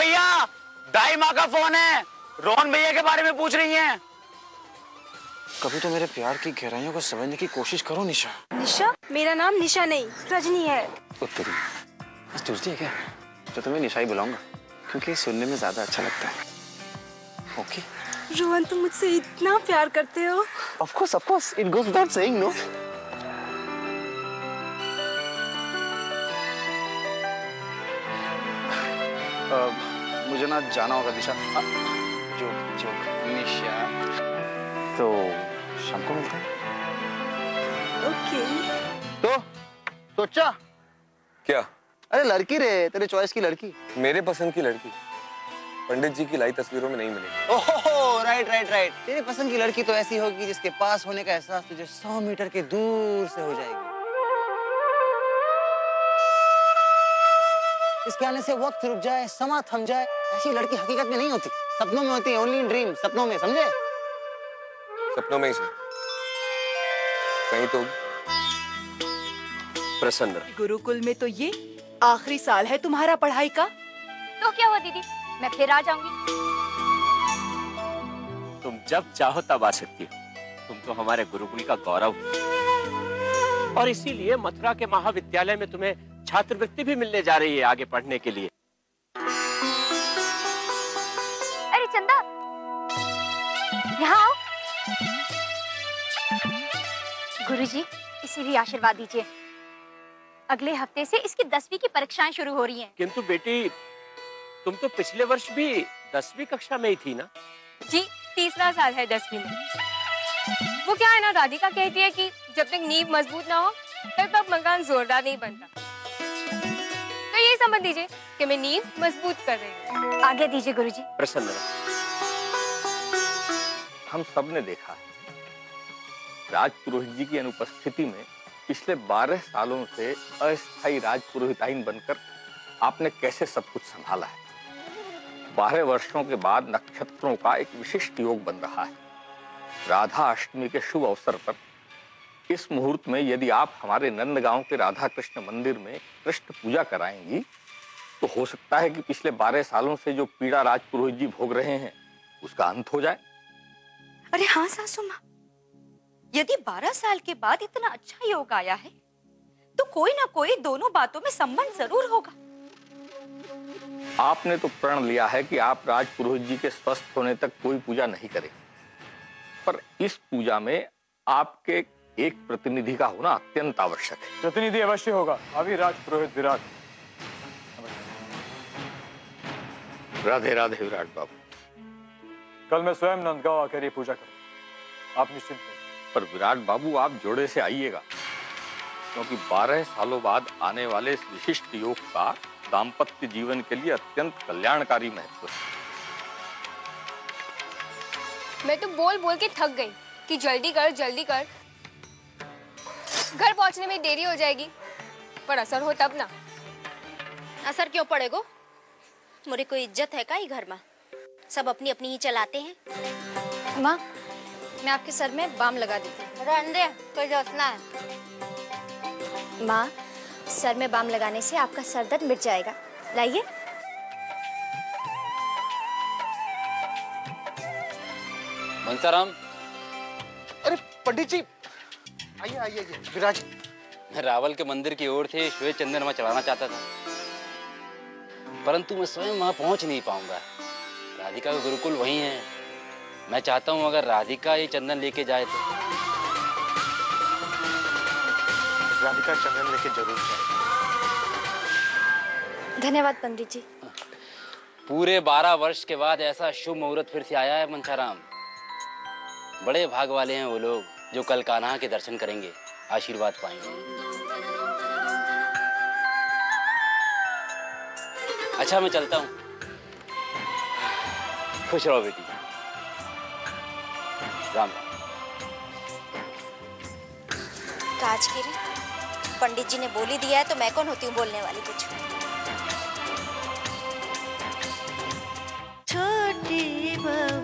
भैया, दाई माँ का फोन है। रोहन भैया के बारे में पूछ रही हैं। कभी तो मेरे प्यार की गहराइयों को समझने की कोशिश करो निशा। निशा? मेरा नाम निशा नहीं रजनी है। उत्तरी, आज ट्यूसडे है क्या? तो तुम्हें निशा ही बुलाऊंगा क्योंकि सुनने में ज्यादा अच्छा लगता है। ओके? रोहन, तुम मुझसे इतना प्यार करते हो। Of course, it goes without saying, no? मुझे ना जाना होगा दिशा। जोक निशा। तो शाम को मिलते हैं। ओके। तो सोचा क्या? अरे लड़की रे, तेरे चॉइस की लड़की। मेरे पसंद की लड़की पंडित जी की लाई तस्वीरों में नहीं मिलेगी। ओहो, राइट। तेरी पसंद की लड़की तो ऐसी होगी जिसके पास होने का एहसास तुझे 100 मीटर के दूर से हो जाएगी। इसके आने से वक्त रुक जाए, समा थम जाए। ऐसी लड़की हकीकत में नहीं होती, सपनों में होती है। ओनली इन ड्रीम, सपनों में, समझे? सपनों में ही सही, कहीं तो प्रसन्न। गुरुकुल में तो ये आखिरी साल है तुम्हारा पढ़ाई का। तो क्या हुआ दीदी, मैं फिर आ जाऊंगी। तुम जब चाहो तब आ सकती हो। तुम तो हमारे गुरुकुल का गौरव हो। और इसीलिए मथुरा के महाविद्यालय में तुम्हें छात्रवृत्ति भी मिलने जा रही है आगे पढ़ने के लिए। अरे चंदा, यहाँ आओ। गुरुजी, इसे भी आशीर्वाद दीजिए। अगले हफ्ते से इसकी 10वीं की परीक्षाएं शुरू हो रही हैं। किंतु बेटी, तुम तो पिछले वर्ष भी 10वीं कक्षा में ही थी ना? जी, तीसरा साल है 10वीं में। वो क्या है ना, राधिका कहती है कि जब तक नींव मजबूत ना हो तब तक मकान जोरदार नहीं बनता। तो ये समझ दीजिए कि मैं नींव मजबूत कर रही हूँ। आगे दीजिए गुरुजी। प्रसन्न रहो। हम सब ने देखा है राजपुरोहित जी की अनुपस्थिति में पिछले 12 सालों से अस्थायी राजपुरोहिताइन बनकर आपने कैसे सब कुछ संभाला है। 12 वर्षों के बाद नक्षत्रों का एक विशिष्ट योग बन रहा है। राधा अष्टमी के शुभ अवसर पर इस मुहूर्त में यदि आप हमारे नंदगांव के राधा कृष्ण मंदिर में कृष्ण पूजा कराएंगी तो हो सकता है कि पिछले 12 सालों से जो पीड़ा राजपुरोहित जी भोग रहे हैं उसका अंत हो जाए। अरे हाँ सासू माँ, यदि 12 साल के बाद इतना अच्छा योग आया है तो कोई ना कोई दोनों बातों में संबंध जरूर होगा। आपने तो प्रण लिया है कि आप राजपुरोहित जी के स्वस्थ होने तक कोई पूजा नहीं करेंगे, पर इस पूजा में आपके एक प्रतिनिधि का होना अत्यंत आवश्यक है। प्रतिनिधि अवश्य होगा। अभी राजपुरोहित विराट। राधे राधे विराट बाबू। कल मैं स्वयं नंदगांव आकर ये पूजा करूंगा, आप निश्चिंत रहिए। पर विराट बाबू आप जोड़े से आइएगा, क्योंकि 12 सालों बाद आने वाले इस विशिष्ट योग का दाम्पत्य जीवन के लिए अत्यंत कल्याणकारी महत्व है। मैं तो बोल बोल के थक गई कि जल्दी कर जल्दी कर। घर पहुंचने में देरी हो जाएगी, पर असर हो तब ना। असर क्यों पड़ेगो? मोरे कोई इज्जत है का ही घर में? सब अपनी अपनी ही चलाते हैं। माँ, मैं आपके सर में बाम लगा देती हूँ। रहने दे, कोई जोशना है। माँ, सर में बाम लगाने से आपका सर दर्द मिट जाएगा। लाइए। मनसाराम। अरे पंडित जी, आइए विराज। मैं रावल के मंदिर की ओर से श्वेत चंद्रमा चढ़ाना चाहता था, परंतु मैं स्वयं वहां पहुंच नहीं पाऊंगा। राधिका का गुरुकुल वहीं है। मैं चाहता हूं अगर राधिका ये चंदन लेके जाए तो। राधिका चंदन लेके जरूर जाए। धन्यवाद पंडित जी। पूरे 12 वर्ष के बाद ऐसा शुभ मुहूर्त फिर से आया है मनसाराम। बड़े भाग वाले हैं वो लोग जो कल कान्हा के दर्शन करेंगे, आशीर्वाद पाएंगे। अच्छा, मैं चलता हूँ। खुश रहो बेटी। राम राम। काजगिरी, पंडित जी ने बोली दिया है तो मैं कौन होती हूँ बोलने वाली कुछ। छोटी बहू